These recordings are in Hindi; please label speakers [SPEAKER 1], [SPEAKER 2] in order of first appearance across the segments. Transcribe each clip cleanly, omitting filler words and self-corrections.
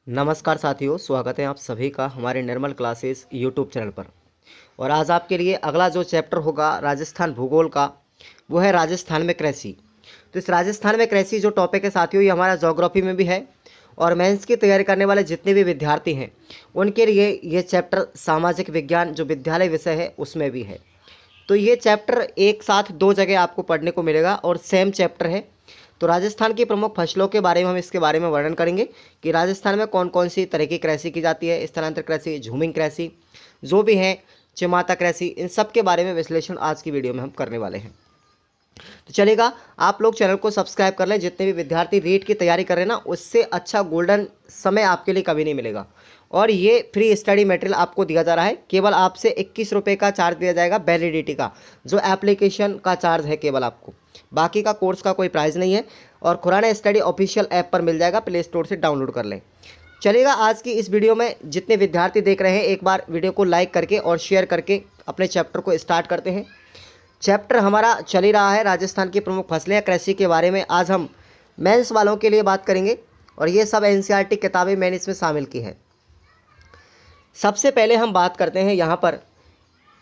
[SPEAKER 1] नमस्कार साथियों, स्वागत है आप सभी का हमारे निर्मल क्लासेस यूट्यूब चैनल पर। और आज आपके लिए अगला जो चैप्टर होगा राजस्थान भूगोल का, वो है राजस्थान में कृषि। तो इस राजस्थान में कृषि जो टॉपिक है साथियों, ये हमारा ज्योग्राफी में भी है और मेंस की तैयारी करने वाले जितने भी विद्यार्थी हैं उनके लिए ये चैप्टर सामाजिक विज्ञान जो विद्यालय विषय है उसमें भी है। तो ये चैप्टर एक साथ दो जगह आपको पढ़ने को मिलेगा और सेम चैप्टर है। तो राजस्थान की प्रमुख फसलों के बारे में हम इसके बारे में वर्णन करेंगे कि राजस्थान में कौन कौन सी तरह की कृषि की जाती है, स्थानांतर कृषि, झूमिंग कृषि जो भी है, चिमाता कृषि, इन सब के बारे में विश्लेषण आज की वीडियो में हम करने वाले हैं। तो चलेगा, आप लोग चैनल को सब्सक्राइब कर लें। जितने भी विद्यार्थी रीट की तैयारी कर रहे हैं ना, उससे अच्छा गोल्डन समय आपके लिए कभी नहीं मिलेगा। और ये फ्री स्टडी मटेरियल आपको दिया जा रहा है, केवल आपसे 21 रुपये का चार्ज दिया जाएगा वैलिडिटी का, जो एप्लीकेशन का चार्ज है केवल आपको, बाकी का कोर्स का कोई प्राइस नहीं है। और खुराना स्टडी ऑफिशियल ऐप पर मिल जाएगा, प्ले स्टोर से डाउनलोड कर लें। चलेगा, आज की इस वीडियो में जितने विद्यार्थी देख रहे हैं एक बार वीडियो को लाइक करके और शेयर करके अपने चैप्टर को स्टार्ट करते हैं। चैप्टर हमारा चल ही रहा है राजस्थान की प्रमुख फसलें या कृषि के बारे में। आज हम मेंस वालों के लिए बात करेंगे और ये सब एनसीईआरटी किताबें मैंने इसमें शामिल की है। सबसे पहले हम बात करते हैं यहाँ पर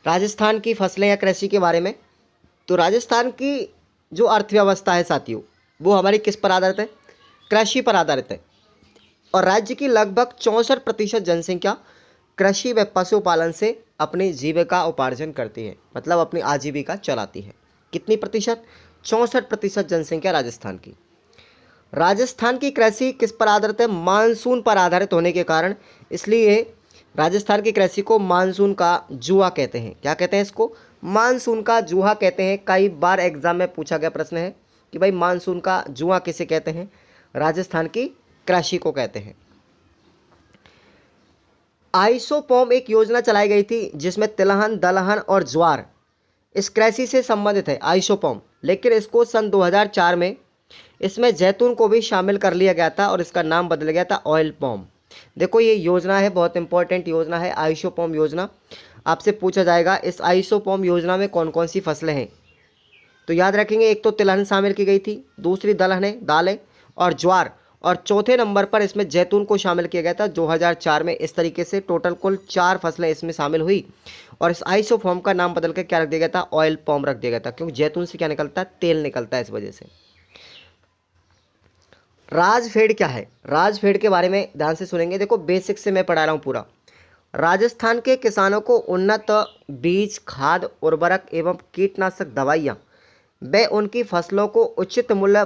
[SPEAKER 1] राजस्थान की फसलें या कृषि के बारे में। तो राजस्थान की जो अर्थव्यवस्था है साथियों, वो हमारी किस पर आधारित है? कृषि पर आधारित है। और राज्य की लगभग 64% जनसंख्या कृषि व पशुपालन से अपनी जीविका उपार्जन करती है, मतलब अपनी आजीविका चलाती है। कितनी प्रतिशत? 64% जनसंख्या राजस्थान की। राजस्थान की कृषि किस पर आधारित है? मानसून पर आधारित होने के कारण इसलिए राजस्थान की कृषि को मानसून का जुआ कहते हैं। क्या कहते हैं इसको? मानसून का जुआ कहते हैं। कई बार एग्जाम में पूछा गया प्रश्न है कि भाई मानसून का जुआ किसे कहते हैं? राजस्थान की कृषि को कहते हैं। आइसोपॉम एक योजना चलाई गई थी जिसमें तिलहन, दलहन और ज्वार इस कृषि से संबंधित है, आइसोपॉम। लेकिन इसको सन 2004 में इसमें जैतून को भी शामिल कर लिया गया था और इसका नाम बदल गया था ऑयल पॉम। देखो, ये योजना है, बहुत इंपॉर्टेंट योजना है आइसोपॉम योजना। आपसे पूछा जाएगा इस आइसोपॉम योजना में कौन कौन सी फसलें हैं, तो याद रखेंगे, एक तो तिलहन शामिल की गई थी, दूसरी दलहन है, दालें और ज्वार, और चौथे नंबर पर इसमें जैतून को शामिल किया गया था 2004 में। इस तरीके से टोटल कुल 4 फसलें इसमें शामिल हुई और इस आइसोफॉर्म का नाम बदल कर क्या रख दिया गया था? ऑयल पॉम रख दिया गया था, क्योंकि जैतून से क्या निकलता है? तेल निकलता है, इस वजह से। राजफेड क्या है? राजफेड के बारे में ध्यान से सुनेंगे। देखो, बेसिक से मैं पढ़ा रहा हूँ पूरा। राजस्थान के किसानों को उन्नत बीज, खाद, उर्वरक एवं कीटनाशक दवाइयाँ व उनकी फसलों को उचित मूल्य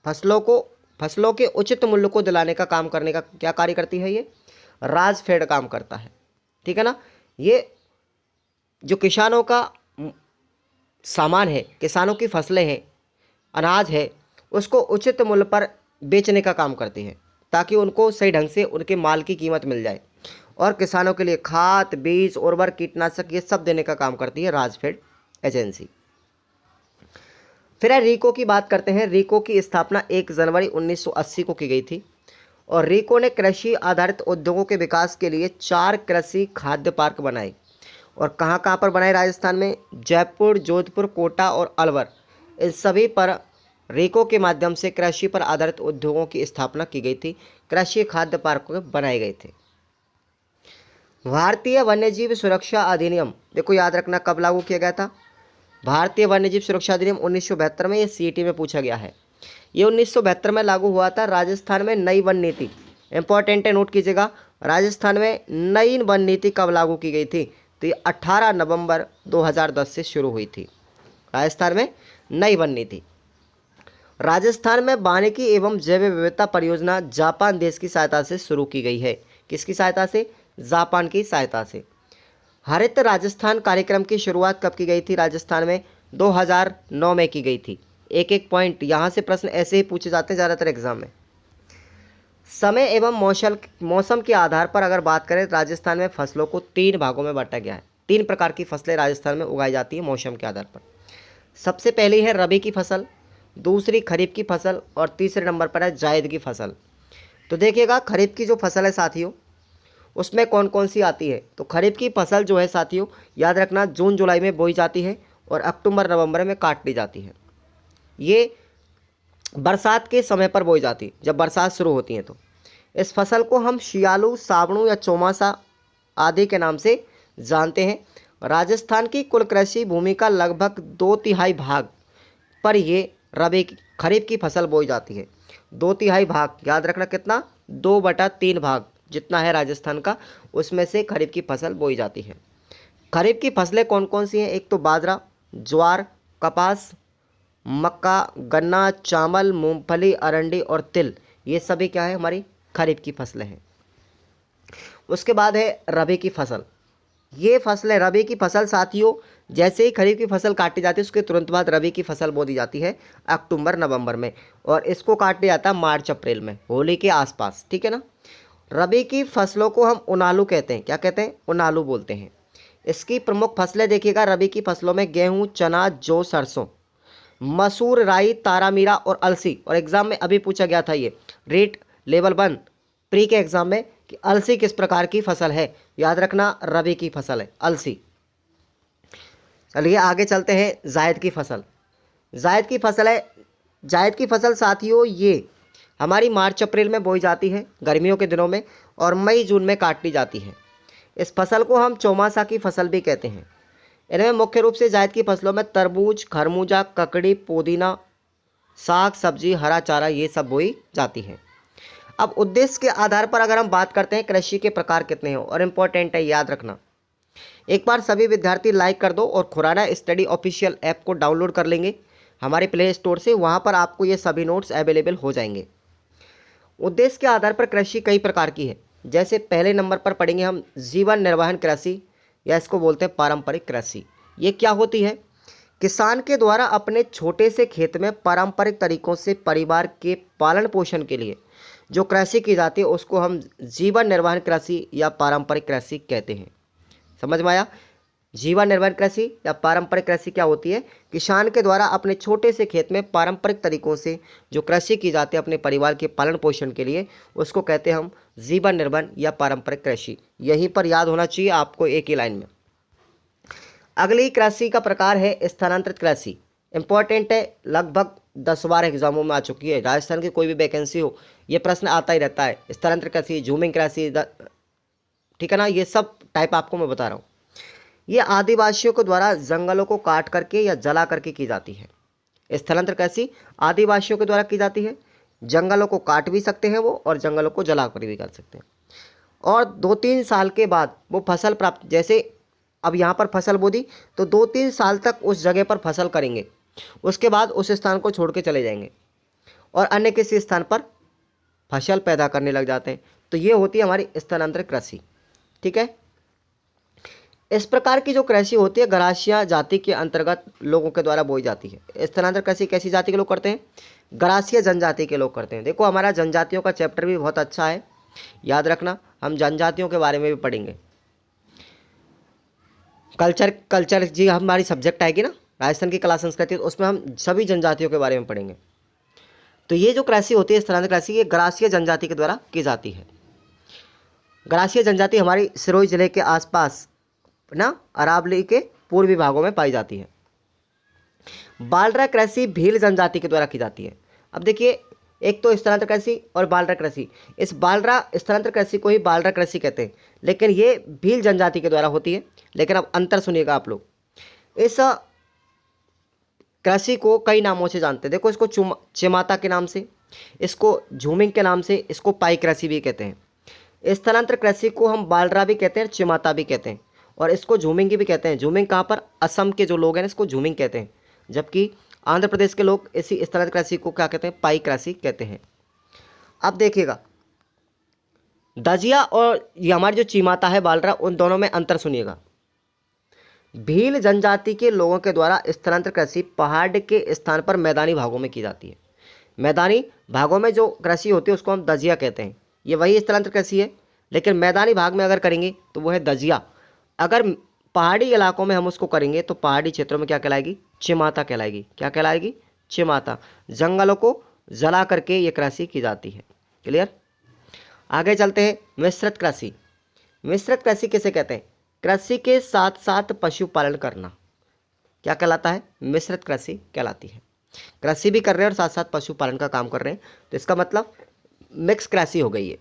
[SPEAKER 1] फसलों को फसलों के उचित मूल्य को दिलाने का काम करने का क्या कार्य करती है? ये राजफेड काम करता है। ठीक है ना? ये जो किसानों का सामान है, किसानों की फसलें हैं, अनाज है, उसको उचित मूल्य पर बेचने का काम करती है, ताकि उनको सही ढंग से उनके माल की कीमत मिल जाए। और किसानों के लिए खाद, बीज, उर्वरक, कीटनाशक ये सब देने का काम करती है राजफेड एजेंसी। फिर रीको की बात करते हैं। रीको की स्थापना 1 जनवरी 1980 को की गई थी और रीको ने कृषि आधारित उद्योगों के विकास के लिए 4 कृषि खाद्य पार्क बनाए। और कहाँ कहाँ पर बनाए? राजस्थान में जयपुर, जोधपुर, कोटा और अलवर, इन सभी पर रीको के माध्यम से कृषि पर आधारित उद्योगों की स्थापना की गई थी, कृषि खाद्य पार्क बनाए गए थे। भारतीय वन्यजीव सुरक्षा अधिनियम, देखो याद रखना, कब लागू किया गया था? भारतीय वन्यजीव सुरक्षा अधिनियम 1972 में। ये सीईटी में पूछा गया है। ये 1972 में लागू हुआ था। राजस्थान में नई वन नीति, इंपॉर्टेंट है, नोट कीजिएगा। राजस्थान में नई वन नीति कब लागू की गई थी? तो ये 18 नवंबर 2010 से शुरू हुई थी। राजस्थान में नई वन नीति। राजस्थान में वानिकी एवं जैव विविधता परियोजना जापान देश की सहायता से शुरू की गई है। किसकी सहायता से? जापान की सहायता से। हरित राजस्थान कार्यक्रम की शुरुआत कब की गई थी? राजस्थान में 2009 में की गई थी। एक एक पॉइंट यहाँ से प्रश्न ऐसे ही पूछे जाते हैं ज़्यादातर एग्जाम में। समय एवं मौसम के आधार पर अगर बात करें, राजस्थान में फसलों को 3 भागों में बांटा गया है। 3 प्रकार की फसलें राजस्थान में उगाई जाती हैं मौसम के आधार पर। सबसे पहली है रबी की फसल, दूसरी खरीफ की फसल और तीसरे नंबर पर है जायद की फसल। तो देखिएगा, खरीफ की जो फसल है साथियों, उसमें कौन कौन सी आती है? तो खरीफ की फसल जो है साथियों, याद रखना, जून जुलाई में बोई जाती है और अक्टूबर नवंबर में काट ली जाती है। ये बरसात के समय पर बोई जाती है, जब बरसात शुरू होती है तो। इस फसल को हम शियालू, सावणु या चौमासा आदि के नाम से जानते हैं। राजस्थान की कुल कृषि भूमि का लगभग 2/3 भाग पर ये खरीफ की फसल बोई जाती है। 2/3 भाग, याद रखना कितना, 2/3 भाग जितना है राजस्थान का, उसमें से खरीफ की फसल बोई जाती है। खरीफ की फसलें कौन कौन सी हैं? एक तो बाजरा, ज्वार, कपास, मक्का, गन्ना, चावल, मूंगफली, अरंडी और तिल, ये सभी क्या है, हमारी खरीफ की फसलें हैं। उसके बाद है रबी की फसल। ये फसलें, रबी की फसल साथियों, जैसे ही खरीफ की फसल काटी जाती है उसके तुरंत बाद रबी की फसल बो दी जाती है अक्टूबर नवंबर में, और इसको काटा जाता है मार्च अप्रैल में, होली के आसपास, ठीक है ना। रबी की फसलों को हम उनालू कहते हैं। क्या कहते हैं? उनालू बोलते हैं। इसकी प्रमुख फसलें देखिएगा, रबी की फसलों में गेहूं, चना, जौ, सरसों, मसूर, राई, तारामीरा और अलसी। और एग्जाम में अभी पूछा गया था ये, रेट लेवल 1 प्री के एग्जाम में, कि अलसी किस प्रकार की फसल है। याद रखना, रबी की फसल है अलसी। चलिए आगे चलते हैं, जायद की फसल। जायद की फसल है, जायद की फसल साथियों ये हमारी मार्च अप्रैल में बोई जाती है गर्मियों के दिनों में, और मई जून में काटी जाती है। इस फसल को हम चौमासा की फसल भी कहते हैं। इनमें मुख्य रूप से जायद की फसलों में तरबूज, खरबूजा, ककड़ी, पुदीना, साग सब्जी, हरा चारा, ये सब बोई जाती है। अब उद्देश्य के आधार पर अगर हम बात करते हैं कृषि के प्रकार कितने हैं, और इम्पोर्टेंट है याद रखना। एक बार सभी विद्यार्थी लाइक कर दो और खुराना स्टडी ऑफिशियल ऐप को डाउनलोड कर लेंगे हमारे प्ले स्टोर से, वहाँ पर आपको ये सभी नोट्स अवेलेबल हो जाएंगे। उद्देश्य के आधार पर कृषि कई प्रकार की है। जैसे पहले नंबर पर पढ़ेंगे हम जीवन निर्वाहन कृषि, या इसको बोलते हैं पारंपरिक कृषि। ये क्या होती है? किसान के द्वारा अपने छोटे से खेत में पारंपरिक तरीकों से परिवार के पालन पोषण के लिए जो कृषि की जाती है उसको हम जीवन निर्वाहन कृषि या पारंपरिक कृषि कहते हैं। समझ में आया? जीवन निर्वाहन कृषि या पारंपरिक कृषि क्या होती है? किसान के द्वारा अपने छोटे से खेत में पारंपरिक तरीकों से जो कृषि की जाती है अपने परिवार के पालन पोषण के लिए, उसको कहते हैं हम जीवन निर्वाहन या पारंपरिक कृषि। यहीं पर याद होना चाहिए आपको एक ही लाइन में। अगली कृषि का प्रकार है स्थानांतरित कृषि। इंपॉर्टेंट है, लगभग 10 बार एग्जामों में आ चुकी है। राजस्थान की कोई भी वैकेंसी हो ये प्रश्न आता ही रहता है। स्थानांतरित कृषि, झूमिंग कृषि, ठीक है ना, ये सब टाइप आपको मैं बता रहा हूँ। ये आदिवासियों के द्वारा जंगलों को काट करके या जला करके की जाती है। स्थलांतर कृषि आदिवासियों के द्वारा की जाती है। जंगलों को काट भी सकते हैं वो, और जंगलों को जला कर भी कर सकते हैं। और 2-3 साल के बाद वो फसल प्राप्त, जैसे अब यहाँ पर फसल बो दी तो 2-3 साल तक उस जगह पर फसल करेंगे, उसके बाद उस स्थान को छोड़ के चले जाएंगे और अन्य किसी स्थान पर फसल पैदा करने लग जाते हैं। तो ये होती है हमारी स्थानांतरित कृषि, ठीक है। इस प्रकार की जो कृषि होती है गरासिया जाति के अंतर्गत लोगों के द्वारा बोई जाती है। स्थानांतरित कृषि कैसी जाति के लोग करते हैं? गरासिया जनजाति के लोग करते हैं। देखो हमारा जनजातियों का चैप्टर भी बहुत अच्छा है, याद रखना, हम जनजातियों के बारे में भी पढ़ेंगे। कल्चर जी हमारी सब्जेक्ट आएगी ना, राजस्थान की कला संस्कृति, तो उसमें हम सभी जनजातियों के बारे में पढ़ेंगे। तो ये जो कृषि होती है स्थानांतरित कृषि, ये गरासिया जनजाति के द्वारा की जाती है। गरासिया जनजाति हमारी सिरोही जिले के आसपास ना अरावली के पूर्वी भागों में पाई जाती है। बालरा कृषि भील जनजाति के द्वारा की जाती है। अब देखिए, एक तो स्थानांतरित कृषि और बालरा कृषि। इस बालरा स्थानांतरित कृषि को ही बालरा कृषि कहते हैं, लेकिन ये भील जनजाति के द्वारा होती है। लेकिन अब अंतर सुनिएगा आप लोग, इस कृषि को कई नामों से जानते हैं। देखो, इसको चिमाता के नाम से, इसको झूमिंग के नाम से, इसको पाई कृषि भी कहते हैं। स्थानांतरित कृषि को हम बालरा भी कहते हैं, चिमाता भी कहते हैं, और इसको झूमिंग भी कहते हैं। झूमिंग कहाँ पर? असम के जो लोग हैं इसको झूमिंग कहते हैं, जबकि आंध्र प्रदेश के लोग इसी स्थानांतरित कृषि को क्या कहते हैं? पाई कृषि कहते हैं। अब देखिएगा, दजिया और ये हमारी जो चिमाता है बालरा, उन दोनों में अंतर सुनिएगा। भील जनजाति के लोगों के द्वारा स्थानांतरित कृषि पहाड़ के स्थान पर मैदानी भागों में की जाती है। मैदानी भागों में जो कृषि होती है उसको हम दजिया कहते हैं। ये वही स्थानांतरित कृषि है, लेकिन मैदानी भाग में अगर करेंगे तो वो है दजिया। अगर पहाड़ी इलाकों में हम उसको करेंगे तो पहाड़ी क्षेत्रों में क्या कहलाएगी? चिमाता कहलाएगी। क्या कहलाएगी? चिमाता। जंगलों को जला करके ये कृषि की जाती है। क्लियर? आगे चलते हैं, मिश्रित कृषि। मिश्रित कृषि किसे कहते हैं? कृषि के साथ साथ पशुपालन करना क्या कहलाता है? मिश्रित कृषि कहलाती है। कृषि भी कर रहे हैं और साथ साथ पशुपालन का काम कर रहे हैं, तो इसका मतलब मिक्स कृषि हो गई है।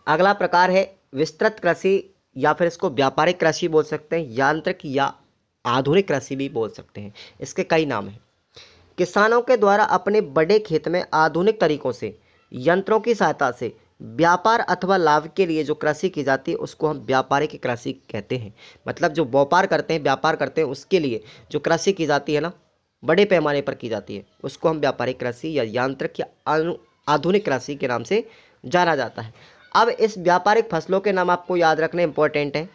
[SPEAKER 1] अगला प्रकार है विस्तृत कृषि, या फिर इसको व्यापारिक कृषि बोल सकते हैं, यांत्रिक या आधुनिक कृषि भी बोल सकते हैं। इसके कई नाम हैं। किसानों के द्वारा अपने बड़े खेत में आधुनिक तरीकों से, यंत्रों की सहायता से व्यापार अथवा लाभ के लिए जो कृषि की जाती है उसको हम व्यापारिक कृषि कहते हैं। मतलब जो व्यापार करते हैं, व्यापार करते हैं, उसके लिए जो कृषि की जाती है ना, बड़े पैमाने पर की जाती है, उसको हम व्यापारिक कृषि या यांत्रिक या आधुनिक कृषि के नाम से जाना जाता है। अब इस व्यापारिक फसलों के नाम आपको याद रखने इंपॉर्टेंट है।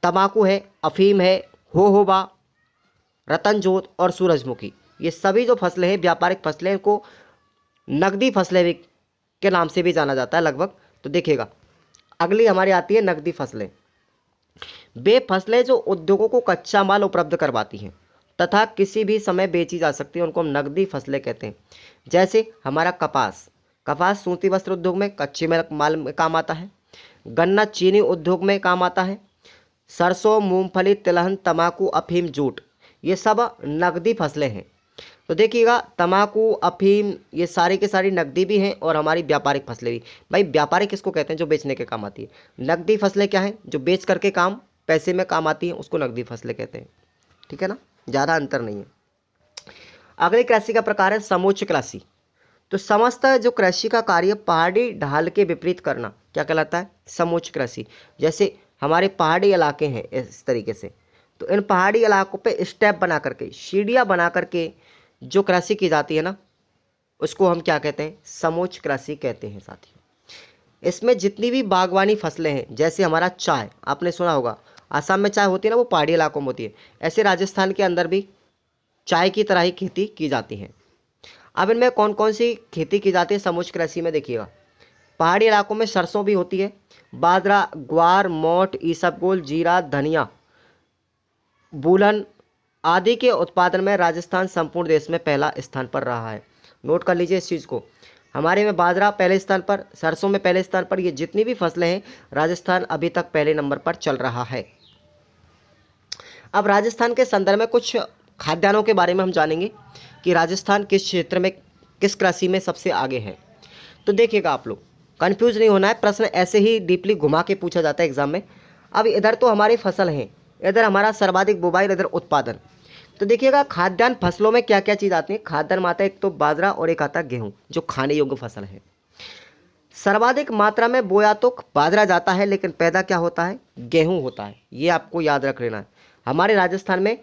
[SPEAKER 1] तंबाकू है, अफीम है, होहोबा, रतनजोत और सूरजमुखी। ये सभी जो फसलें हैं व्यापारिक फसलें, इनको नकदी फसलें भी के नाम से भी जाना जाता है लगभग। तो देखिएगा, अगली हमारी आती है नकदी फसलें। वे फसलें जो उद्योगों को कच्चा माल उपलब्ध करवाती हैं तथा किसी भी समय बेची जा सकती है, उनको हम नकदी फसलें कहते हैं। जैसे हमारा कपास, कपास सूती वस्त्र उद्योग में कच्चे माल में काम आता है। गन्ना चीनी उद्योग में काम आता है। सरसों, मूंगफली, तिलहन, तंबाकू, अफीम, जूट, ये सब नकदी फसलें हैं। तो देखिएगा, तंबाकू, अफीम, ये सारी के सारी नकदी भी हैं और हमारी व्यापारिक फसलें भी। भाई व्यापारिक किसको कहते हैं? जो बेचने के काम आती है। नकदी फसलें क्या हैं? जो बेच करके काम पैसे में काम आती हैं, उसको नकदी फसलें कहते हैं। ठीक है ना, ज़्यादा अंतर नहीं है। अगली कृषि का प्रकार है समोच्च कृषि। तो समस्त जो कृषि का कार्य पहाड़ी ढाल के विपरीत करना क्या कहलाता है? समोच्च कृषि। जैसे हमारे पहाड़ी इलाके हैं इस तरीके से, तो इन पहाड़ी इलाकों पे स्टेप बना करके, सीढ़ियाँ बना करके जो कृषि की जाती है ना, उसको हम क्या कहते हैं? समोच्च कृषि कहते हैं साथियों। इसमें जितनी भी बागवानी फसलें हैं, जैसे हमारा चाय, आपने सुना होगा आसाम में चाय होती है ना, वो पहाड़ी इलाकों में होती है। ऐसे राजस्थान के अंदर भी चाय की तरह ही खेती की जाती है। अब इनमें कौन कौन सी खेती की जाती है समोच्च कृषि में? देखिएगा, पहाड़ी इलाकों में सरसों भी होती है, बाजरा, ग्वार, मोठ, ईसबगोल, जीरा, धनिया, बूलन आदि के उत्पादन में राजस्थान संपूर्ण देश में पहला स्थान पर रहा है। नोट कर लीजिए इस चीज़ को। हमारे में बाजरा पहले स्थान पर, सरसों में पहले स्थान पर, ये जितनी भी फसलें हैं राजस्थान अभी तक पहले नंबर पर चल रहा है। अब राजस्थान के संदर्भ में कुछ खाद्यान्नों के बारे में हम जानेंगे कि राजस्थान किस क्षेत्र में, किस कृषि में सबसे आगे है। तो देखिएगा, आप लोग कंफ्यूज नहीं होना है, प्रश्न ऐसे ही डीपली घुमा के पूछा जाता है एग्जाम में। अब इधर तो हमारी फसल है, इधर हमारा सर्वाधिक बुवाई, इधर उत्पादन। तो देखिएगा, खाद्यान्न फसलों में क्या क्या चीज़ आती है? खाद्यान्न में आता है एक तो बाजरा और एक आता है गेहूँ, जो खाने योग्य फसल है। सर्वाधिक मात्रा में बोया तो बाजरा जाता है, लेकिन पैदा क्या होता है? गेहूँ होता है। ये आपको याद रख लेना है। हमारे राजस्थान में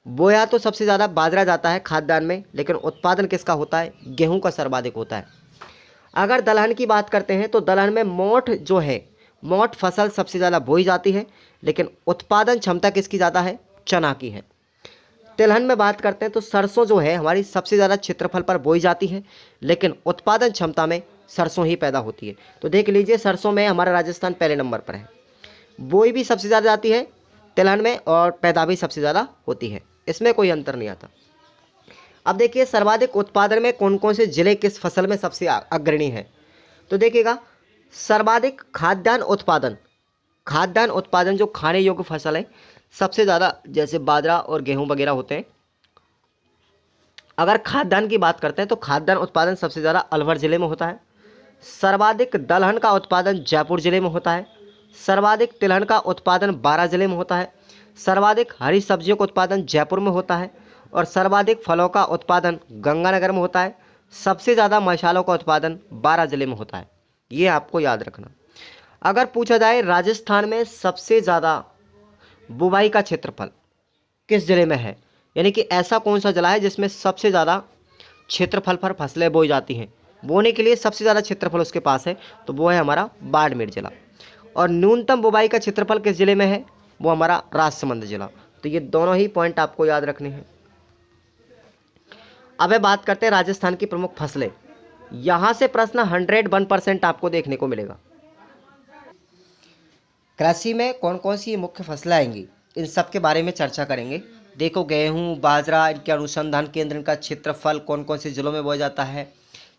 [SPEAKER 1] बोया तो सबसे ज़्यादा बाजरा जाता है खाद्यान्न में, लेकिन उत्पादन किसका होता है? गेहूँ का सर्वाधिक होता है। अगर दलहन की बात करते हैं तो दलहन में मोठ जो है, मोठ फसल सबसे ज़्यादा बोई जाती है, लेकिन उत्पादन क्षमता किसकी ज़्यादा है? चना की है। तिलहन में बात करते हैं तो सरसों जो है हमारी सबसे ज़्यादा क्षेत्रफल पर बोई जाती है, लेकिन उत्पादन क्षमता में सरसों ही पैदा होती है। तो देख लीजिए, सरसों में हमारा राजस्थान पहले नंबर पर है। बोई भी सबसे ज़्यादा जाती है तिलहन में, और पैदा भी सबसे ज़्यादा होती है। इसमें कोई अंतर नहीं आता। अब देखिए, सर्वाधिक उत्पादन में कौन कौन से जिले किस फसल में सबसे अग्रणी है? तो देखिएगा, सर्वाधिक खाद्यान्न उत्पादन जो खाने योग्य फसल है सबसे ज़्यादा, जैसे बाजरा और गेहूं वगैरह होते हैं। अगर खाद्यान्न की बात करते हैं तो खाद्यान्न उत्पादन सबसे ज़्यादा अलवर जिले में होता है। सर्वाधिक दलहन का उत्पादन जयपुर जिले में होता है। सर्वाधिक तिलहन का उत्पादन बारां जिले में होता है। सर्वाधिक हरी सब्जियों का उत्पादन जयपुर में होता है। और सर्वाधिक फलों का उत्पादन गंगानगर में होता है। सबसे ज़्यादा मसालों का उत्पादन बारां जिले में होता है। ये आपको याद रखना। अगर पूछा जाए राजस्थान में सबसे ज़्यादा बुवाई का क्षेत्रफल किस जिले में है, यानी कि ऐसा कौन सा जिला है जिसमें सबसे ज़्यादा क्षेत्रफल पर फसलें बोई जाती हैं, बोने के लिए सबसे ज़्यादा क्षेत्रफल उसके पास है, तो वो है हमारा बाड़मेर जिला। और न्यूनतम बुवाई का क्षेत्रफल किस जिले में है? वो हमारा राजसमंद जिला। तो ये दोनों ही पॉइंट आपको याद रखने हैं। अब बात करते हैं राजस्थान की प्रमुख फसलें। यहाँ से प्रश्न 101% आपको देखने को मिलेगा। कृषि में कौन कौन सी मुख्य फसलें आएंगी, इन सब के बारे में चर्चा करेंगे। देखो, गेहूं, बाजरा, इनके अनुसंधान केंद्र, इनका क्षेत्रफल, कौन कौन से जिलों में बोया जाता है,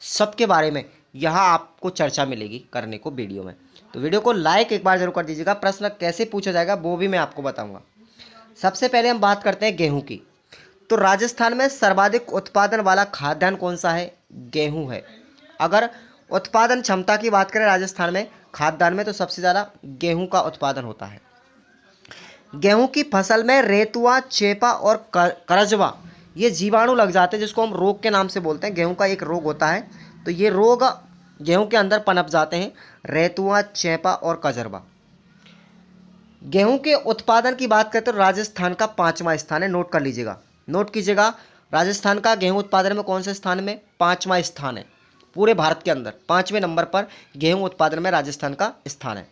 [SPEAKER 1] सबके बारे में यहाँ आपको चर्चा मिलेगी करने को वीडियो में। तो वीडियो को लाइक एक बार जरूर कर दीजिएगा। प्रश्न कैसे पूछा जाएगा वो भी मैं आपको बताऊँगा। सबसे पहले हम बात करते हैं गेहूँ की। तो राजस्थान में सर्वाधिक उत्पादन वाला खाद्यान्न कौन सा है? गेहूँ है। अगर उत्पादन क्षमता की बात करें राजस्थान में खाद्यान्न में तो सबसे ज़्यादा गेहूं का उत्पादन होता है। गेहूं की फसल में रेतुआ, चेपा और करजवा ये जीवाणु लग जाते हैं, जिसको हम रोग के नाम से बोलते हैं। गेहूं का एक रोग होता है, तो ये रोग गेहूं के अंदर पनप जाते हैं, रेतुआ, चेपा और कजरवा। गेहूं के उत्पादन की बात करते तो राजस्थान का 5वां स्थान है, नोट कर लीजिएगा, नोट कीजिएगा। राजस्थान का गेहूं उत्पादन में कौन से स्थान में? 5वां स्थान है। पूरे भारत के अंदर 5वें नंबर पर गेहूं उत्पादन में राजस्थान का स्थान है।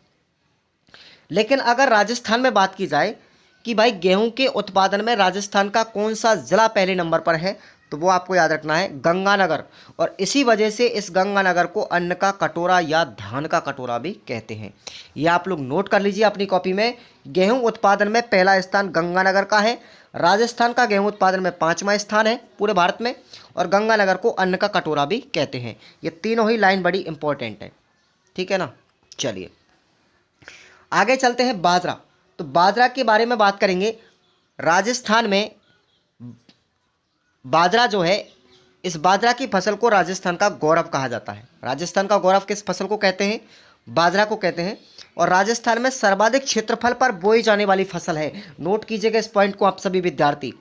[SPEAKER 1] लेकिन अगर राजस्थान में बात की जाए कि भाई गेहूं के उत्पादन में राजस्थान का कौन सा जिला पहले नंबर पर है, तो वो आपको याद रखना है गंगानगर। और इसी वजह से इस गंगानगर को अन्न का कटोरा या धान का कटोरा भी कहते हैं। ये आप लोग नोट कर लीजिए अपनी कॉपी में। गेहूं उत्पादन में पहला स्थान गंगानगर का है। राजस्थान का गेहूं उत्पादन में 5वां स्थान है पूरे भारत में, और गंगानगर को अन्न का कटोरा भी कहते हैं। ये तीनों ही लाइन बड़ी इंपॉर्टेंट है, ठीक है ना। चलिए आगे चलते हैं। बाजरा, तो बाजरा के बारे में बात करेंगे। राजस्थान में बाजरा जो है, इस बाजरा की फसल को राजस्थान का गौरव कहा जाता है। राजस्थान का गौरव किस फसल को कहते हैं? बाजरा को कहते हैं। और राजस्थान में सर्वाधिक क्षेत्रफल पर बोई जाने वाली फसल है। नोट कीजिएगा इस पॉइंट को आप सभी विद्यार्थी।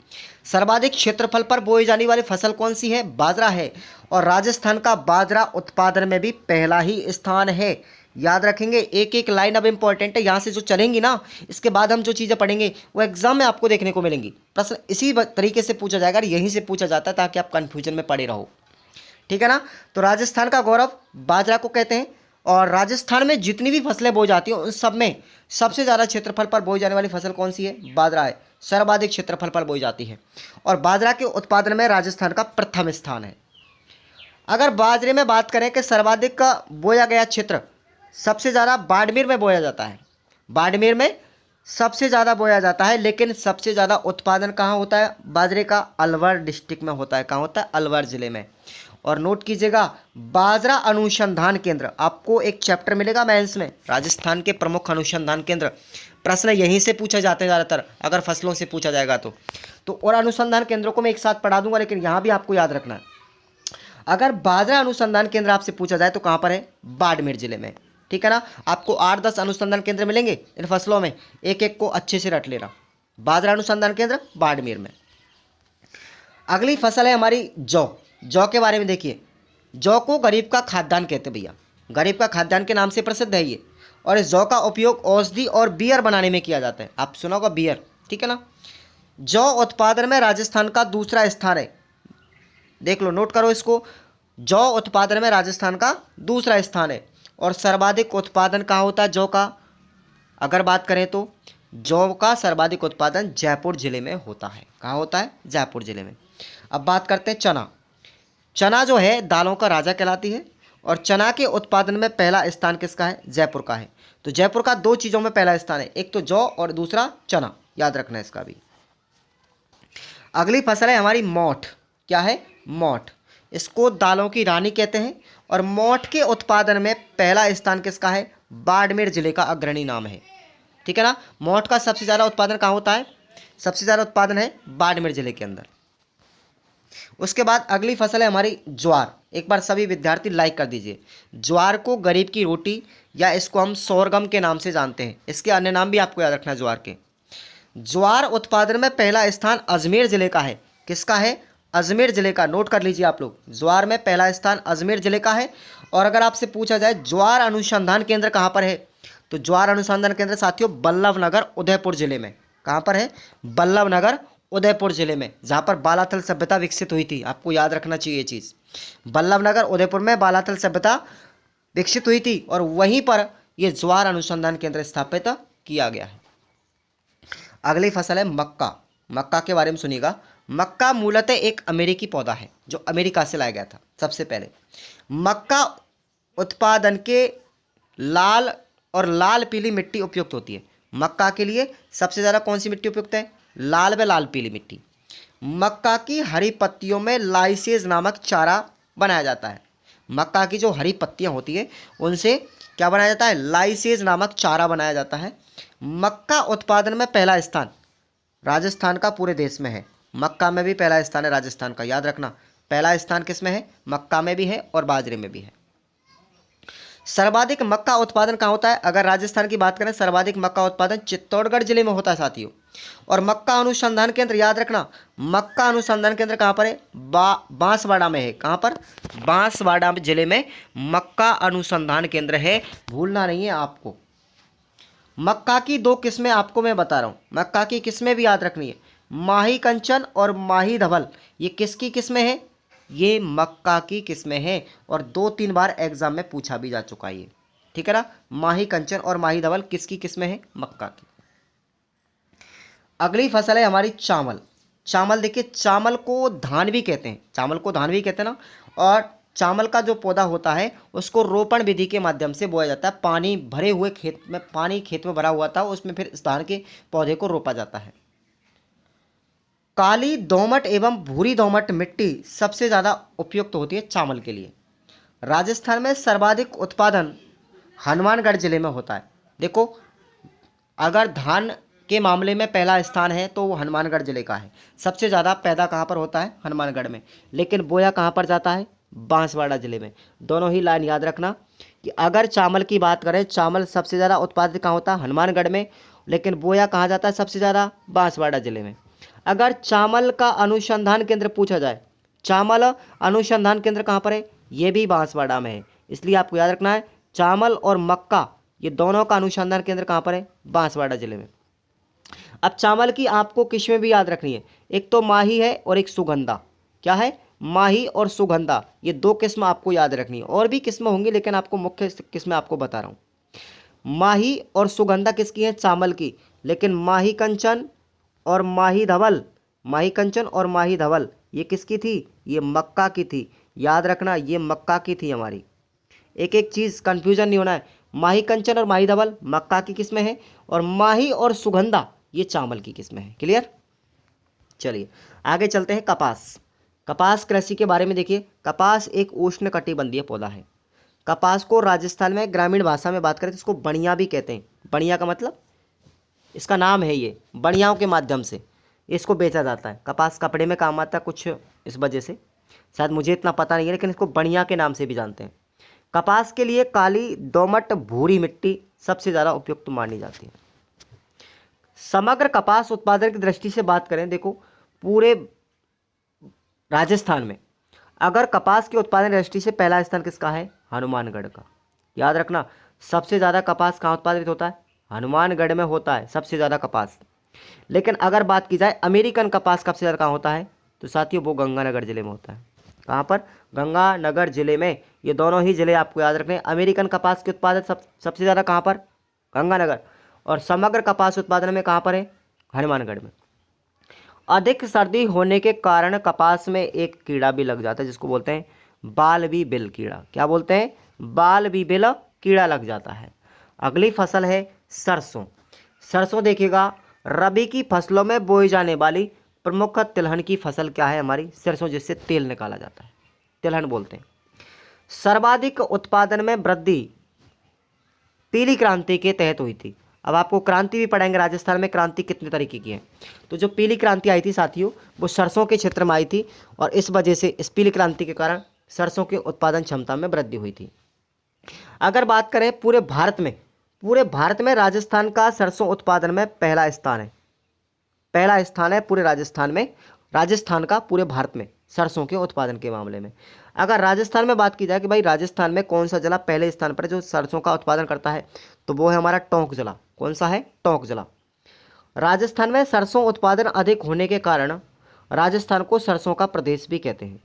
[SPEAKER 1] सर्वाधिक क्षेत्रफल पर बोई जाने वाली फसल कौन सी है? बाजरा है। और राजस्थान का बाजरा उत्पादन में भी पहला ही स्थान है। याद रखेंगे, एक एक लाइन अब इंपॉर्टेंट है, यहाँ से जो चलेंगी ना, इसके बाद हम जो चीज़ें पढ़ेंगे वो एग्जाम में आपको देखने को मिलेंगी। प्रश्न इसी तरीके से पूछा जाएगा, यहीं से पूछा जाता है, ताकि आप कंफ्यूजन में पड़े रहो, ठीक है ना। तो राजस्थान का गौरव बाजरा को कहते हैं। और राजस्थान में जितनी भी फसलें बोई जाती हैं उन सब में सबसे ज़्यादा क्षेत्रफल पर बोई जाने वाली फसल कौन सी है? बाजरा है। सर्वाधिक क्षेत्रफल पर बोई जाती है, और बाजरा के उत्पादन में राजस्थान का प्रथम स्थान है। अगर बाजरे में बात करें कि सर्वाधिक का बोया गया क्षेत्र, सबसे ज़्यादा बाड़मेर में बोया जाता है। बाड़मेर में सबसे ज़्यादा बोया जाता है, लेकिन सबसे ज़्यादा उत्पादन कहाँ होता है बाजरे का? अलवर डिस्ट्रिक्ट में होता है। कहाँ होता है? अलवर ज़िले में। और नोट कीजिएगा, बाजरा अनुसंधान केंद्र, आपको एक चैप्टर मिलेगा मेंस में, राजस्थान के प्रमुख अनुसंधान केंद्र। प्रश्न यहीं से पूछे जाते हैं ज़्यादातर, अगर फसलों से पूछा जाएगा तो और अनुसंधान केंद्रों को मैं एक साथ पढ़ा दूंगा, लेकिन यहाँ भी आपको याद रखना है। अगर बाजरा अनुसंधान केंद्र आपसे पूछा जाए तो कहाँ पर है? बाड़मेर जिले में, ठीक है ना। आपको 8-10 अनुसंधान केंद्र मिलेंगे इन फसलों में, एक एक को अच्छे से रट लेना। बाजरा अनुसंधान केंद्र बाड़मेर में। अगली फसल है हमारी जौ। जौ के बारे में देखिए, जौ को गरीब का खाद्यान्न कहते हैं भैया, गरीब का खाद्यान्न के नाम से प्रसिद्ध है ये। और इस जौ का उपयोग औषधि और बियर बनाने में किया जाता है। आप सुना होगा बियर, ठीक है ना। जौ उत्पादन में राजस्थान का दूसरा स्थान है, देख लो, नोट करो इसको। जौ उत्पादन में राजस्थान का दूसरा स्थान है। और सर्वाधिक उत्पादन कहाँ होता है जौ का? अगर बात करें तो जौ का सर्वाधिक उत्पादन जयपुर जिले में होता है। कहाँ होता है? जयपुर जिले में। अब बात करते हैं चना। चना जो है दालों का राजा कहलाती है, और चना के उत्पादन में पहला स्थान किसका है? जयपुर का है। तो जयपुर का 2 चीज़ों में पहला स्थान है, एक तो जौ और दूसरा चना, याद रखना है इसका भी। अगली फसल है हमारी मोठ। क्या है? मोठ। इसको दालों की रानी कहते हैं। और मोठ के उत्पादन में पहला स्थान किसका है? बाड़मेर जिले का अग्रणी नाम है, ठीक है ना। मोठ का सबसे ज़्यादा उत्पादन कहाँ होता है? सबसे ज़्यादा उत्पादन है बाड़मेर जिले के अंदर। उसके बाद अगली फसल है हमारी ज्वार। एक बार सभी विद्यार्थी लाइक कर दीजिए। ज्वार को गरीब की रोटी या इसको हम सोरगम के नाम से जानते हैं, इसके अन्य नाम भी आपको याद रखना है ज्वार के। ज्वार उत्पादन में पहला स्थान अजमेर जिले का है। किसका है? अजमेर जिले का। नोट कर लीजिए आप लोग, ज्वार में पहला स्थान अजमेर जिले का है। और अगर आपसे पूछा जाए ज्वार अनुसंधान केंद्र कहाँ पर है, तो ज्वार अनुसंधान केंद्र साथियों बल्लभनगर उदयपुर जिले में। कहाँ पर है? बल्लभनगर उदयपुर जिले में, जहाँ पर बालाथल सभ्यता विकसित हुई थी। आपको याद रखना चाहिए ये चीज़, बल्लभनगर उदयपुर में बालाथल सभ्यता विकसित हुई थी, और वहीं पर यह ज्वार अनुसंधान केंद्र स्थापित किया गया है। अगली फसल है मक्का। मक्का के बारे में सुनिएगा। मक्का मूलतः एक अमेरिकी पौधा है जो अमेरिका से लाया गया था सबसे पहले। मक्का उत्पादन के लाल और लाल पीली मिट्टी उपयुक्त होती है। मक्का के लिए सबसे ज़्यादा कौन सी मिट्टी उपयुक्त है? लाल व लाल पीली मिट्टी। मक्का की हरी पत्तियों में लाइसेज नामक चारा बनाया जाता है। मक्का की जो हरी पत्तियां होती है उनसे क्या बनाया जाता है? लाइसेज नामक चारा बनाया जाता है। मक्का उत्पादन में पहला स्थान राजस्थान का पूरे देश में है। मक्का में भी पहला स्थान है राजस्थान का, याद रखना। पहला स्थान किस में है? मक्का में भी है और बाजरे में भी है। सर्वाधिक मक्का उत्पादन कहाँ होता है? अगर राजस्थान की बात करें, सर्वाधिक मक्का उत्पादन चित्तौड़गढ़ जिले में होता है साथियों। और मक्का अनुसंधान केंद्र याद रखना, मक्का अनुसंधान केंद्र कहाँ पर है? बांसवाड़ा में है। कहाँ पर? बांसवाड़ा जिले में मक्का अनुसंधान केंद्र है, भूलना नहीं है आपको। मक्का की दो किस्में आपको मैं बता रहा हूँ, मक्का की किस्में भी याद रखनी है, माही कंचन और माही धवल। ये किसकी किस्में हैं? ये मक्का की किस्में हैं और 2-3 बार एग्जाम में पूछा भी जा चुका है ये, ठीक है ना। माही कंचन और माही धवल किसकी किस्में हैं? मक्का की। अगली फसल है हमारी चावल। चावल देखिए, चावल को धान भी कहते हैं, चावल को धान भी कहते हैं ना। और चावल का जो पौधा होता है उसको रोपण विधि के माध्यम से बोया जाता है। पानी भरे हुए खेत में, पानी खेत में भरा हुआ था, उसमें फिर इस धान के पौधे को रोपा जाता है। काली दोमट एवं भूरी दोमट मिट्टी सबसे ज़्यादा उपयुक्त होती है चावल के लिए। राजस्थान में सर्वाधिक उत्पादन हनुमानगढ़ जिले में होता है। देखो, अगर धान के मामले में पहला स्थान है तो वो हनुमानगढ़ जिले का है। सबसे ज़्यादा पैदा कहाँ पर होता है? हनुमानगढ़ में। लेकिन बोया कहाँ पर जाता है? बांसवाड़ा जिले में। दोनों ही लाइन याद रखना कि अगर चावल की बात करें, चावल सबसे ज़्यादा उत्पादित कहाँ होता है? हनुमानगढ़ में। लेकिन बोया कहाँ जाता है सबसे ज़्यादा? बांसवाड़ा जिले में। अगर चावल का अनुसंधान केंद्र पूछा जाए, चावल अनुसंधान केंद्र कहाँ पर है? ये भी बांसवाड़ा में है। इसलिए आपको याद रखना है, चावल और मक्का ये दोनों का अनुसंधान केंद्र कहाँ पर है? बांसवाड़ा जिले में। अब चावल की आपको किस्में भी याद रखनी है, एक तो माही है और एक सुगंधा। क्या है? माही और सुगंधा, ये दो किस्म आपको याद रखनी है। और भी किस्में होंगी लेकिन आपको मुख्य किस्में आपको बता रहा हूँ। माही और सुगंधा किसकी है? चावल की। लेकिन माही कंचन और माही धवल, माही कंचन और माही धवल ये किसकी थी? ये मक्का की थी। याद रखना, ये मक्का की थी हमारी। एक एक चीज़ कंफ्यूजन नहीं होना है। माही कंचन और माही धवल मक्का की किस्में हैं और माही और सुगंधा ये चावल की किस्में हैं। क्लियर? चलिए आगे चलते हैं। कपास। कपास कृषि के बारे में देखिए, कपास एक उष्णकटिबंधीय पौधा है। कपास को राजस्थान में ग्रामीण भाषा में बात करें तो इसको बणिया भी कहते हैं। बणिया का मतलब, इसका नाम है ये, बणियाओं के माध्यम से इसको बेचा जाता है। कपास कपड़े में काम आता है कुछ, इस वजह से शायद मुझे इतना पता नहीं है, लेकिन इसको बणिया के नाम से भी जानते हैं। कपास के लिए काली दोमट भूरी मिट्टी सबसे ज़्यादा उपयुक्त मानी जाती है। समग्र कपास उत्पादन की दृष्टि से बात करें, देखो पूरे राजस्थान में अगर कपास के उत्पादन की दृष्टि से पहला स्थान किसका है? हनुमानगढ़ का। याद रखना, सबसे ज़्यादा कपास कहाँ उत्पादित होता है? हनुमानगढ़ में होता है सबसे ज़्यादा कपास। लेकिन अगर बात की जाए अमेरिकन कपास सबसे ज़्यादा कहाँ होता है, तो साथियों वो गंगानगर जिले में होता है। कहाँ पर? गंगानगर जिले में। ये दोनों ही जिले आपको याद रखने हैं। अमेरिकन कपास के उत्पादन सबसे ज़्यादा कहाँ पर? गंगानगर। और समग्र कपास उत्पादन में कहाँ पर है? हनुमानगढ़ में। अधिक सर्दी होने के कारण कपास में एक कीड़ा भी लग जाता है जिसको बोलते हैं बालबी बिल कीड़ा। क्या बोलते हैं? बालबी बिल कीड़ा लग जाता है। अगली फसल है सरसों। सरसों देखिएगा, रबी की फसलों में बोई जाने वाली प्रमुख तिलहन की फसल क्या है? हमारी सरसों, जिससे तेल निकाला जाता है, तिलहन बोलते हैं। सर्वाधिक उत्पादन में वृद्धि पीली क्रांति के तहत हुई थी। अब आपको क्रांति भी पढ़ाएंगे, राजस्थान में क्रांति कितने तरीके की है। तो जो पीली क्रांति आई थी साथियों, वो सरसों के क्षेत्र में आई थी और इस वजह से, इस पीली क्रांति के कारण सरसों के उत्पादन क्षमता में वृद्धि हुई थी। अगर बात करें पूरे भारत में राजस्थान का सरसों उत्पादन में पहला स्थान है। पहला स्थान है पूरे राजस्थान में, राजस्थान का पूरे भारत में सरसों के उत्पादन के मामले में। अगर राजस्थान में बात की जाए कि भाई राजस्थान में कौन सा जिला पहले स्थान पर है जो सरसों का उत्पादन करता है, तो वो है हमारा टोंक जिला। कौन सा है? टोंक जिला। राजस्थान में सरसों उत्पादन अधिक होने के कारण राजस्थान को सरसों का प्रदेश भी कहते हैं।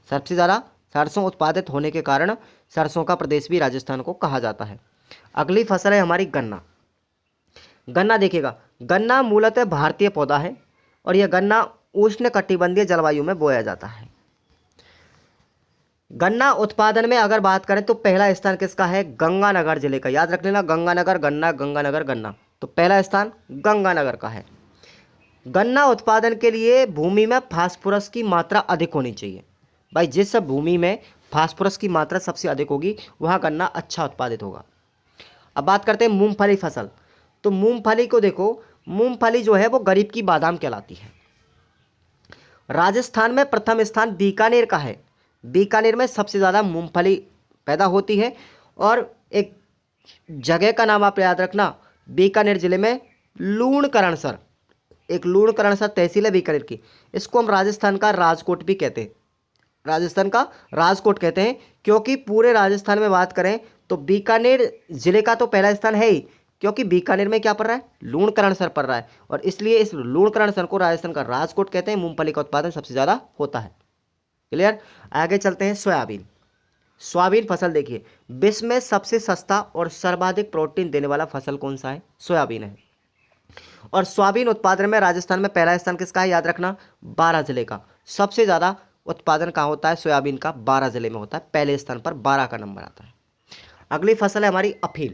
[SPEAKER 1] सबसे ज़्यादा सरसों उत्पादित होने के कारण सरसों का प्रदेश भी राजस्थान को कहा जाता है। अगली फसल है हमारी गन्ना। गन्ना देखिएगा, गन्ना मूलतः भारतीय पौधा है और यह गन्ना उष्णकटिबंधीय जलवायु में बोया जाता है। गन्ना उत्पादन में अगर बात करें तो पहला स्थान किसका है? गंगानगर जिले का। याद रख लेना, गंगानगर गन्ना, गंगानगर गन्ना। तो पहला स्थान गंगानगर का है। गन्ना उत्पादन के लिए भूमि में फास्फोरस की मात्रा अधिक होनी चाहिए। भाई जिस भूमि में फास्फोरस की मात्रा सबसे अधिक होगी वहाँ गन्ना अच्छा उत्पादित होगा। अब बात करते हैं मूंगफली फसल। तो मूंगफली को देखो, मूंगफली जो है वो गरीब की बादाम कहलाती है। राजस्थान में प्रथम स्थान बीकानेर का है। बीकानेर में सबसे ज़्यादा मूंगफली पैदा होती है और एक जगह का नाम आप याद रखना, बीकानेर जिले में लूणकरणसर, एक लूणकरणसर तहसील है बीकानेर की। इसको हम राजस्थान का राजकोट भी कहते हैं, राजस्थान का राजकोट कहते हैं, क्योंकि पूरे राजस्थान में बात करें तो बीकानेर जिले का तो पहला स्थान है ही, क्योंकि बीकानेर में क्या पड़ रहा है, लूणकरणसर पड़ रहा है, और इसलिए इस लूणकरणसर को राजस्थान का राजकोट कहते हैं। मूंगफली का उत्पादन सबसे ज़्यादा होता है। क्लियर। आगे चलते हैं, सोयाबीन। सोयाबीन फसल देखिए, विश्व में सबसे सस्ता और सर्वाधिक प्रोटीन देने वाला फसल कौन सा है, सोयाबीन है। और सोयाबीन उत्पादन में राजस्थान में पहला स्थान किसका है, याद रखना, 12 जिले का। सबसे ज़्यादा उत्पादन कहाँ होता है सोयाबीन का, 12 जिले में होता है, पहले स्थान पर 12 का नंबर आता है। अगली फसल है हमारी अफीम।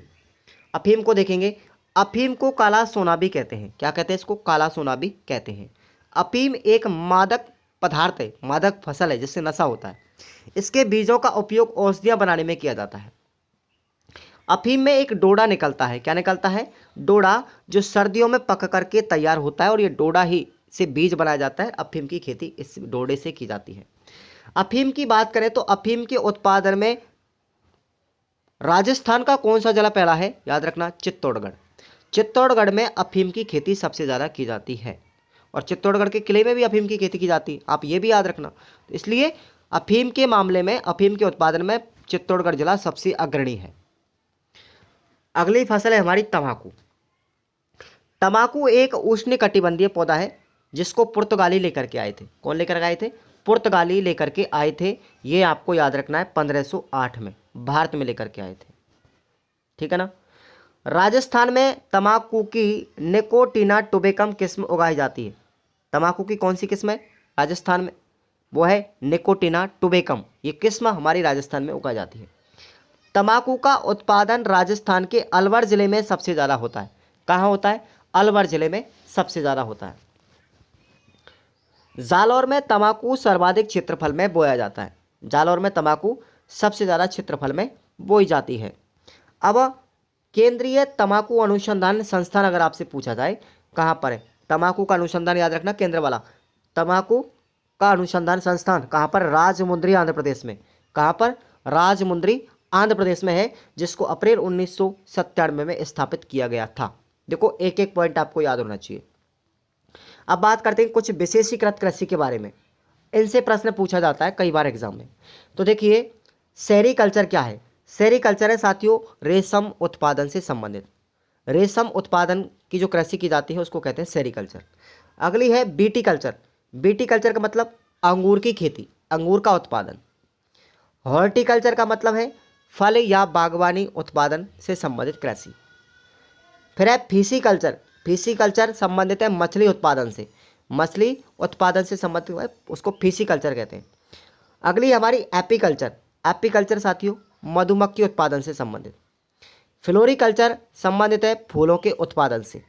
[SPEAKER 1] अफीम को देखेंगे, अफीम को काला सोना भी कहते हैं। क्या कहते हैं इसको, काला सोना भी कहते हैं। अफीम एक मादक पदार्थ है, मादक फसल है जिससे नशा होता है। इसके बीजों का उपयोग औषधियाँ बनाने में किया जाता है। अफीम में एक डोडा निकलता है, क्या निकलता है, डोडा, जो सर्दियों में पक करके तैयार होता है, और ये डोडा ही से बीज बनाया जाता है। अफीम की खेती इस डोडे से की जाती है। अफीम की बात करें तो अफीम के उत्पादन में राजस्थान का कौन सा जिला पहला है, याद रखना, चित्तौड़गढ़। चित्तौड़गढ़ में अफीम की खेती सबसे ज़्यादा की जाती है, और चित्तौड़गढ़ के किले में भी अफीम की खेती की जाती है, आप ये भी याद रखना। इसलिए अफीम के मामले में, अफीम के उत्पादन में चित्तौड़गढ़ जिला सबसे अग्रणी है। अगली फसल है हमारी तंबाकू। तंबाकू एक उष्णकटिबंधीय पौधा है जिसको पुर्तगाली लेकर के आए थे। कौन लेकर आए थे, पुर्तगाली लेकर के आए थे। ये आपको याद रखना है, 1508 में भारत में लेकर के आए थे, ठीक है ना। राजस्थान में तंबाकू की निकोटिना टुबेकम किस्म उगाई जाती है। तंबाकू की कौन सी किस्म है राजस्थान में, वो है निकोटिना टुबेकम। ये किस्म हमारी राजस्थान में उगाई जाती है। तंबाकू का उत्पादन राजस्थान के अलवर जिले में सबसे ज़्यादा होता है। कहाँ होता है, अलवर जिले में सबसे ज़्यादा होता है। जालौर में तंबाकू सर्वाधिक क्षेत्रफल में बोया जाता है। जालौर में तंबाकू सबसे ज़्यादा क्षेत्रफल में बोई जाती है। अब केंद्रीय तंबाकू अनुसंधान संस्थान अगर आपसे पूछा जाए कहाँ पर है, तंबाकू का अनुसंधान याद रखना, केंद्र वाला। तंबाकू का अनुसंधान संस्थान कहाँ पर, राजमुंद्री आंध्र प्रदेश में। कहाँ पर, राजमुंद्री आंध्र प्रदेश में है, जिसको अप्रैल 1997 में स्थापित किया गया था। देखो एक एक पॉइंट आपको याद होना चाहिए। अब बात करते हैं कुछ विशेषीकृत कृषि के बारे में। इनसे प्रश्न पूछा जाता है कई बार एग्जाम में। तो देखिए, सेरीकल्चर क्या है, सेरीकल्चर है साथियों रेशम उत्पादन से संबंधित, रेशम उत्पादन की जो कृषि की जाती है उसको कहते हैं सेरीकल्चर। अगली है बीटी कल्चर। बीटी कल्चर का मतलब अंगूर की खेती, अंगूर का उत्पादन। हॉर्टिकल्चर का मतलब है फल या बागवानी उत्पादन से संबंधित कृषि। फिर है फिशी कल्चर। फिशी कल्चर संबंधित है मछली उत्पादन से, मछली उत्पादन से संबंधित है, उसको फिशी कल्चर कहते हैं। अगली हमारी एपीकल्चर। एपीकल्चर साथियों मधुमक्खी उत्पादन से संबंधित। फ्लोरिकल्चर संबंधित है फूलों के उत्पादन से।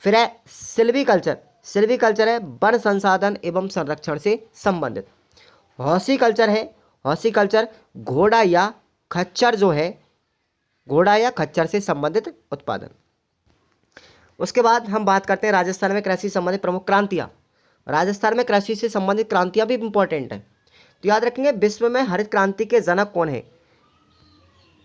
[SPEAKER 1] फिर है सिल्वीकल्चर। सिल्वीकल्चर है वन संसाधन एवं संरक्षण से संबंधित। हॉर्टिकल्चर है, हॉर्टिकल्चर घोड़ा या खच्चर जो है, घोड़ा या खच्चर से संबंधित उत्पादन। उसके बाद हम बात करते हैं राजस्थान में कृषि संबंधित प्रमुख क्रांतियाँ। राजस्थान में कृषि से संबंधित क्रांतियाँ भी इंपॉर्टेंट हैं, तो याद रखेंगे विश्व में हरित क्रांति के जनक कौन है।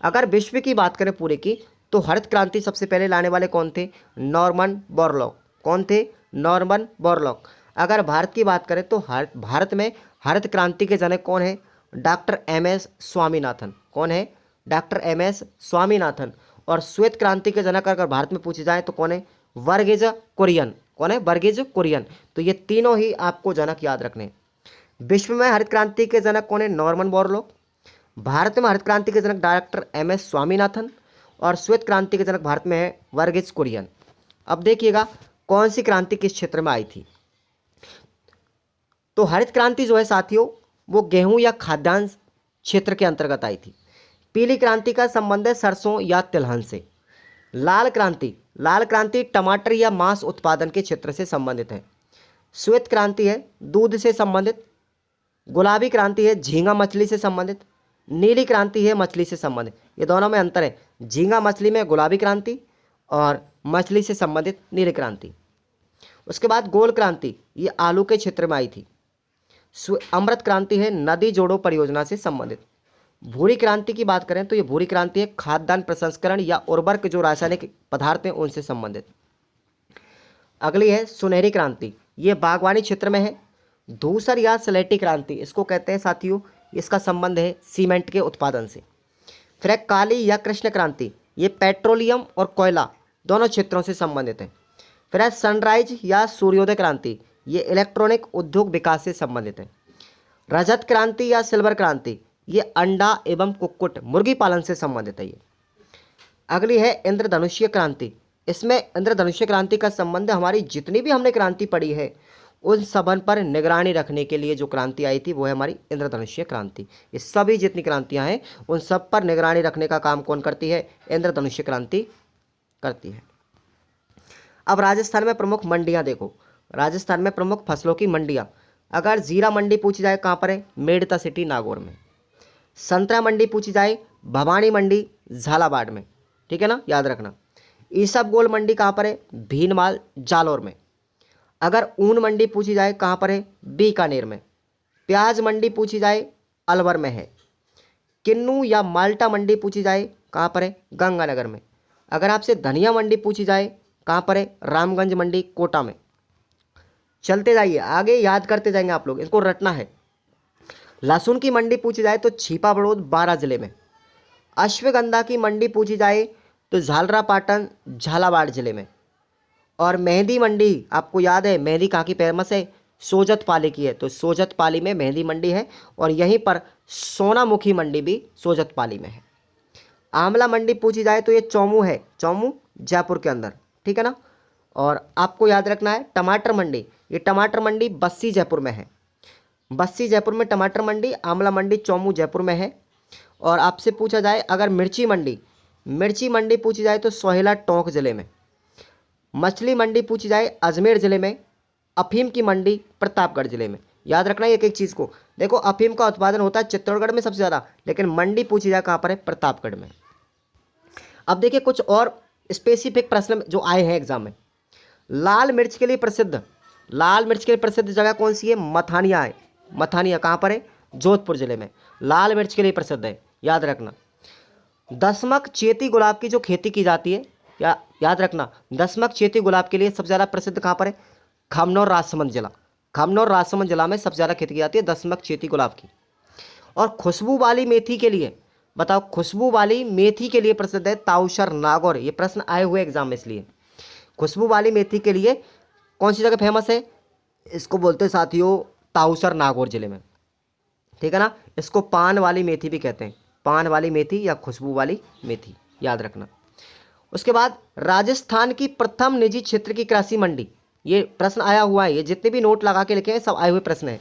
[SPEAKER 1] अगर विश्व की बात करें पूरे की, तो हरित क्रांति सबसे पहले लाने वाले कौन थे, नॉर्मन बोरलॉग। कौन थे, नॉर्मन बोरलॉग। अगर भारत की बात करें तो भारत में हरित क्रांति के जनक कौन है, डॉक्टर एम.एस. स्वामीनाथन। कौन है, डॉक्टर एम.एस. स्वामीनाथन। और श्वेत क्रांति के जनक अगर भारत में पूछे जाए तो कौन है, वर्गीज कुरियन। कौन है, वर्गीज कुरियन। तो ये तीनों ही आपको जनक याद रखने हैं। विश्व में हरित क्रांति के जनक कौन है, नॉर्मन बोरलॉग। भारत में हरित क्रांति के जनक डॉक्टर एम.एस. स्वामीनाथन, और श्वेत क्रांति के जनक भारत में है वर्गीज कुरियन। अब देखिएगा कौन सी क्रांति किस क्षेत्र में आई थी। तो हरित क्रांति जो है साथियों वो गेहूं या खाद्यान्न क्षेत्र के अंतर्गत आई थी। पीली क्रांति का संबंध है सरसों या तिलहन से। लाल क्रांति, लाल क्रांति टमाटर या मांस उत्पादन के क्षेत्र से संबंधित है। श्वेत क्रांति है दूध से संबंधित। गुलाबी क्रांति है झींगा मछली से संबंधित। नीली क्रांति है मछली से संबंधित। ये दोनों में अंतर है, झींगा मछली में गुलाबी क्रांति और मछली से संबंधित नीली क्रांति। उसके बाद गोल क्रांति, ये आलू के क्षेत्र में आई थी। अमृत क्रांति है नदी जोड़ो परियोजना से संबंधित। भूरी क्रांति की बात करें तो ये भूरी क्रांति है खाद्यान्न प्रसंस्करण या उर्वरक जो रासायनिक पदार्थ हैं उनसे संबंधित। अगली है सुनहरी क्रांति, ये बागवानी क्षेत्र में है। धूसर या स्लेटी क्रांति इसको कहते हैं साथियों, इसका संबंध है सीमेंट के उत्पादन से। फिर है काली या कृष्ण क्रांति, ये पेट्रोलियम और कोयला दोनों क्षेत्रों से संबंधित है। फिर है सनराइज या सूर्योदय क्रांति, ये इलेक्ट्रॉनिक उद्योग विकास से संबंधित है। रजत क्रांति या सिल्वर क्रांति, ये अंडा एवं कुक्कुट मुर्गी पालन से संबंधित है ये। अगली है इंद्रधनुष्य क्रांति, इसमें इंद्रधनुष्य क्रांति का संबंध हमारी जितनी भी हमने क्रांति पढ़ी है उन सबन पर निगरानी रखने के लिए जो क्रांति आई थी वो है हमारी इंद्रधनुष्य क्रांति। ये सभी जितनी क्रांतियां हैं उन सब पर निगरानी रखने का काम कौन करती है? इंद्रधनुष्य क्रांति करती है। अब राजस्थान में प्रमुख मंडियां देखो, राजस्थान में प्रमुख फसलों की मंडियां, अगर जीरा मंडी पूछी जाए कहाँ पर है? मेड़ता सिटी नागौर में। संतरा मंडी पूछी जाए भवानी मंडी झालावाड़ में, ठीक है ना, याद रखना। ईसबगोल मंडी कहाँ पर है? भीनमाल जालौर में। अगर ऊन मंडी पूछी जाए कहाँ पर है? बीकानेर में। प्याज मंडी पूछी जाए अलवर में है। किन्नू या माल्टा मंडी पूछी जाए कहाँ पर है? गंगानगर में। अगर आपसे धनिया मंडी पूछी जाए कहाँ पर है? रामगंज मंडी कोटा में। चलते जाइए आगे, याद करते जाएंगे आप लोग, इसको रटना है। लहसुन की मंडी पूछी जाए तो छिपा बड़ौद 12 जिले में। अश्वगंधा की मंडी पूछी जाए तो झालरापाटन झालावाड़ जिले में। और मेहंदी मंडी आपको याद है, मेहंदी कहाँ की फेमस है? सोजतपाली की है, तो सोजतपाली में मेहंदी मंडी है। और यहीं पर सोनामुखी मंडी भी सोजतपाली में है। आंवला मंडी पूछी जाए तो ये चौमू है, चौमू जयपुर के अंदर, ठीक है ना। और आपको याद रखना है टमाटर मंडी, ये टमाटर मंडी बस्सी जयपुर में है। बस्सी जयपुर में टमाटर मंडी, आंवला मंडी चौमू जयपुर में है। और आपसे पूछा जाए अगर मिर्ची मंडी, मिर्ची मंडी पूछी जाए तो सोहेला टोंक जिले में। मछली मंडी पूछी जाए अजमेर जिले में। अफीम की मंडी प्रतापगढ़ जिले में। याद रखना एक एक चीज़ को, देखो अफीम का उत्पादन होता है चित्तौड़गढ़ में सबसे ज़्यादा, लेकिन मंडी पूछी जाए कहाँ पर है? प्रतापगढ़ में। अब देखिए कुछ और स्पेसिफिक प्रश्न जो आए हैं एग्जाम में। लाल मिर्च के लिए प्रसिद्ध, लाल मिर्च के लिए प्रसिद्ध जगह कौन सी है? मथानिया है। मथानिया कहाँ पर है? जोधपुर जिले में। लाल मिर्च के लिए प्रसिद्ध है, याद रखना। दसमक चेती गुलाब की जो खेती की जाती है, या याद रखना, दसमक चेती गुलाब के लिए सबसे ज़्यादा प्रसिद्ध कहाँ पर है? खमनौर राजसमंद जिला। खमनौर राजसमंद जिला में सबसे ज़्यादा खेती की जाती है दसमक चेती गुलाब की। और खुशबू वाली मेथी के लिए बताओ, खुशबू वाली मेथी के लिए प्रसिद्ध है ताऊसर नागौर। ये प्रश्न आए हुए एग्जाम में, इसलिए खुशबू वाली मेथी के लिए कौन सी जगह फेमस है? इसको बोलते हैं साथियों ताऊसर नागौर जिले में, ठीक है ना। इसको पान वाली मेथी भी कहते हैं, पान वाली मेथी या खुशबू वाली मेथी, याद रखना। उसके बाद राजस्थान की प्रथम निजी क्षेत्र की कृषि मंडी, ये प्रश्न आया हुआ है, ये जितने भी नोट लगा के लिखे हैं सब आए हुए प्रश्न है।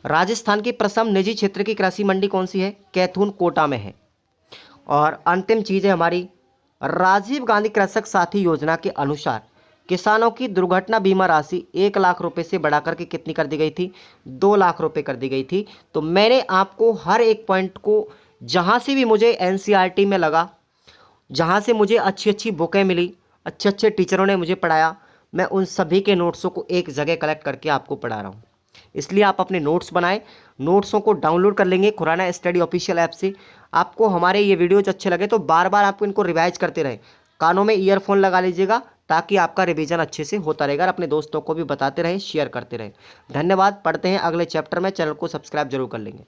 [SPEAKER 1] राजस्थान की प्रथम निजी क्षेत्र की कृषि मंडी कौन सी है? कैथून कोटा में है। और अंतिम चीज़ है हमारी, राजीव गांधी कृषक साथी योजना के अनुसार किसानों की दुर्घटना बीमा राशि 1 लाख रुपए से बढ़ाकर के कितनी कर दी गई थी? 2 लाख रुपए कर दी गई थी। तो मैंने आपको हर एक पॉइंट को, जहाँ से भी मुझे एनसीईआरटी में लगा, जहाँ से मुझे अच्छी अच्छी बुकें मिली, अच्छे अच्छे टीचरों ने मुझे पढ़ाया, मैं उन सभी के नोट्सों को एक जगह कलेक्ट करके आपको पढ़ा रहा हूँ। इसलिए आप अपने नोट्स बनाएं, नोट्सों को डाउनलोड कर लेंगे खुराना स्टडी ऑफिशियल ऐप से। आपको हमारे ये वीडियोज अच्छे लगे तो बार बार आपको इनको रिवाइज करते रहें। कानों में ईयरफोन लगा लीजिएगा ताकि आपका रिवीजन अच्छे से होता रहेगा। और अपने दोस्तों को भी बताते रहें, शेयर करते रहें। धन्यवाद। पढ़ते हैं अगले चैप्टर में, चैनल को सब्सक्राइब जरूर कर लेंगे।